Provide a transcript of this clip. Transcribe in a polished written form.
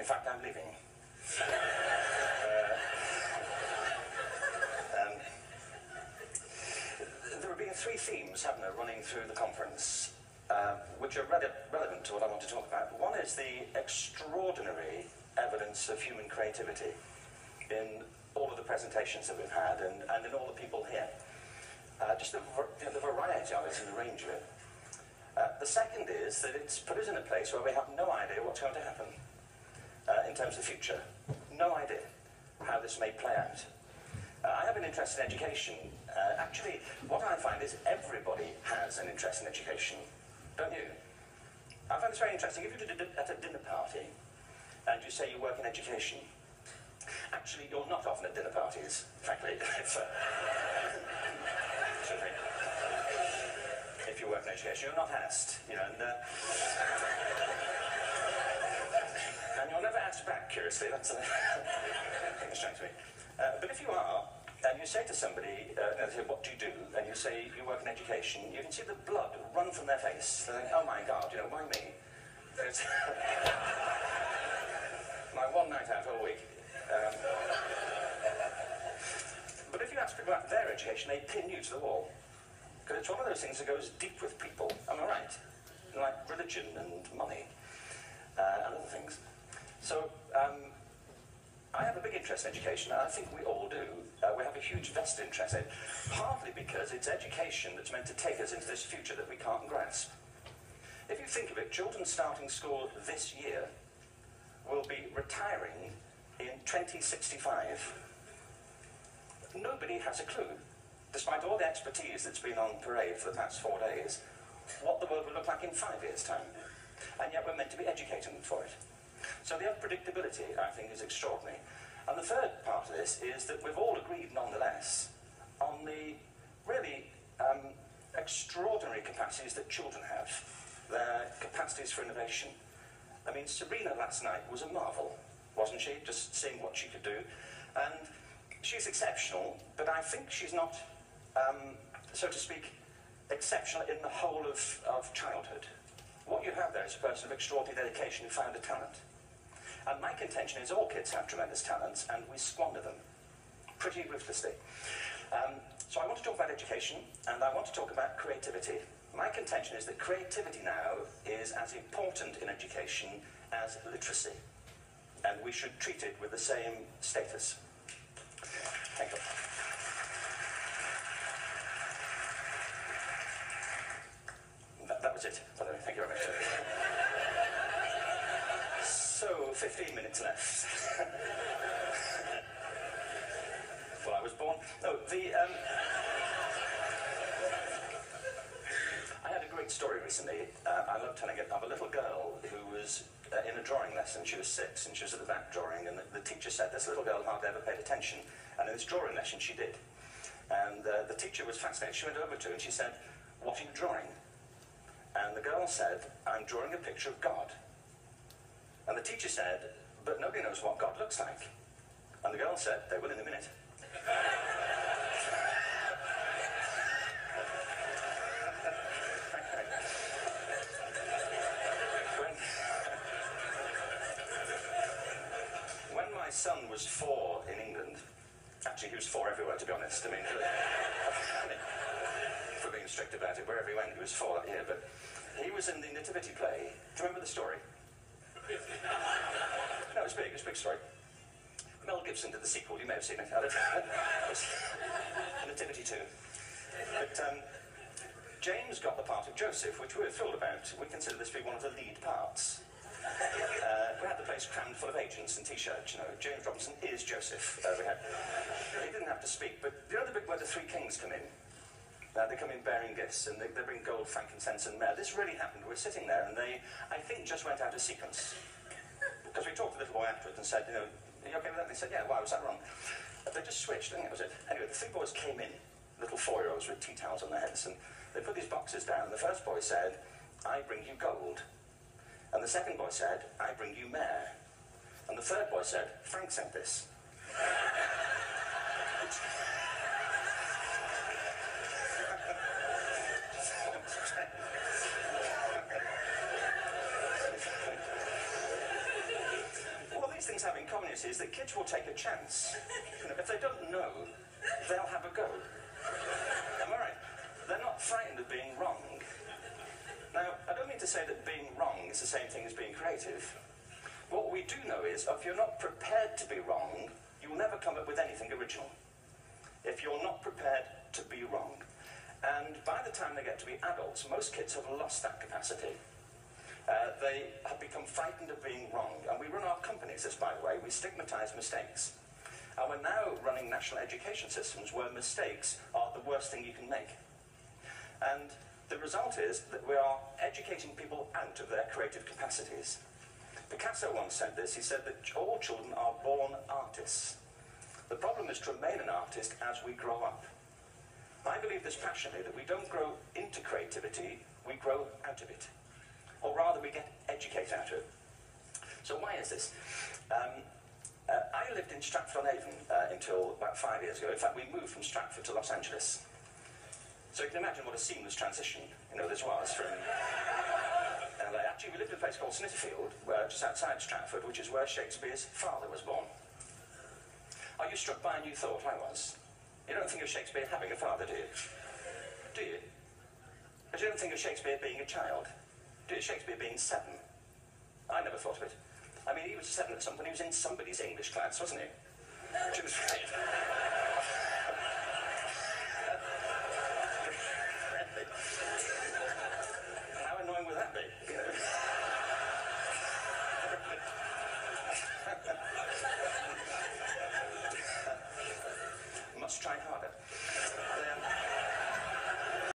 fact, I'm leaving. There have been three themes, haven't there, running through the conference, which are relevant to what I want to talk about. One is the extraordinary evidence of human creativity in all of the presentations that we've had and in all the people here. Just the variety of it and the range of it. The second is that it's put us in a place where we have no idea what's going to happen in terms of the future. No idea how this may play out. I have an interest in education. Actually, what I find is everybody has an interest in education, don't you? I find this very interesting. If you're at a dinner party and you say you work in education, actually you're not often at dinner parties, frankly. If you work in education, you're not asked, you know, and you're never asked back, curiously. That's a thing that strikes me. But if you are, and you say to somebody, they say, what do you do? And you say, you work in education, you can see the blood run from their face. They think, oh my God, you know, why me? It's my one night out all week. But if you ask people about their education, they pin you to the wall. Because it's one of those things that goes deep with people, am I right? Like religion and money and other things. So, I have a big interest in education, and I think we all do. We have a huge vested interest in it, partly because it's education that's meant to take us into this future that we can't grasp. If you think of it, children starting school this year will be retiring in 2065. Nobody has a clue, despite all the expertise that's been on parade for the past 4 days, what the world will look like in 5 years' time. And yet we're meant to be educating them for it. So the unpredictability, I think, is extraordinary. And the third part of this is that we've all agreed, nonetheless, on the really extraordinary capacities that children have, their capacities for innovation. I mean, Sabrina last night was a marvel, wasn't she? Just seeing what she could do. And she's exceptional, but I think she's not, so to speak, exceptional in the whole of childhood. What you have there is a person of extraordinary dedication who found a talent. And my contention is all kids have tremendous talents, and we squander them pretty ruthlessly. So I want to talk about education, and I want to talk about creativity. My contention is that creativity now is as important in education as literacy, and we should treat it with the same status. Thank you. That was it, by the way. Thank you very much. So, 15 minutes left. Well, I was born... No, I had a great story recently. I love telling it of a little girl who was in a drawing lesson. She was 6 and she was at the back drawing, and the teacher said this little girl hardly ever paid attention. And in this drawing lesson she did. And the teacher was fascinated. She went over to her and she said, "What are you drawing?" And the girl said, "I'm drawing a picture of God." And the teacher said, "But nobody knows what God looks like." And the girl said, "They will in a minute." When my son was 4 in England, actually he was 4 everywhere, to be honest. I mean, for being strict about it, wherever he went, he was 4 that year. But he was in the Nativity play. Do you remember the story? No, it's big. It's a big story. Mel Gibson did the sequel. You may have seen it. It was Nativity 2. But James got the part of Joseph, which we were thrilled about. We consider this to be one of the lead parts. We had the place crammed full of agents and T-shirts. You know, James Robinson is Joseph. He didn't have to speak, but you know the bit where the 3 kings come in? They come in bearing gifts, and they bring gold, frankincense, and myrrh. This really happened. We were sitting there, and they, I think, just went out of sequence. Because we talked to the little boy afterwards and said, you know, "Are you okay with that?" And they said, "Yeah, why was that wrong?" But they just switched, I think that was it. Anyway, the 3 boys came in, little 4-year-olds with tea towels on their heads, and they put these boxes down. The first boy said, "I bring you gold." And the second boy said, "I bring you myrrh." And the third boy said, "Frank sent this." you see, is that kids will take a chance. You know, if they don't know, they'll have a go. Am I right? They're not frightened of being wrong. Now, I don't mean to say that being wrong is the same thing as being creative. What we do know is, if you're not prepared to be wrong, you will never come up with anything original. If you're not prepared to be wrong. And by the time they get to be adults, most kids have lost that capacity. They have become frightened of being wrong. And we run our companies, this by the way, we stigmatize mistakes. And we're now running national education systems where mistakes are the worst thing you can make. And the result is that we are educating people out of their creative capacities. Picasso once said this, he said that all children are born artists. The problem is to remain an artist as we grow up. I believe this passionately, that we don't grow into creativity, we grow out of it. Or rather, we get educated out of it. So why is this? I lived in Stratford-on-Avon until about 5 years ago. In fact, we moved from Stratford to Los Angeles. So you can imagine what a seamless transition, you know, this was from... actually, we lived in a place called Snitterfield, just outside Stratford, which is where Shakespeare's father was born. Are you struck by a new thought? I was. You don't think of Shakespeare having a father, do you? Do you? But you don't think of Shakespeare being a child? Do you? Shakespeare being 7? I never thought of it. I mean, he was 7 at some point. He was in somebody's English class, wasn't he? Which was great. How annoying would that be? You know?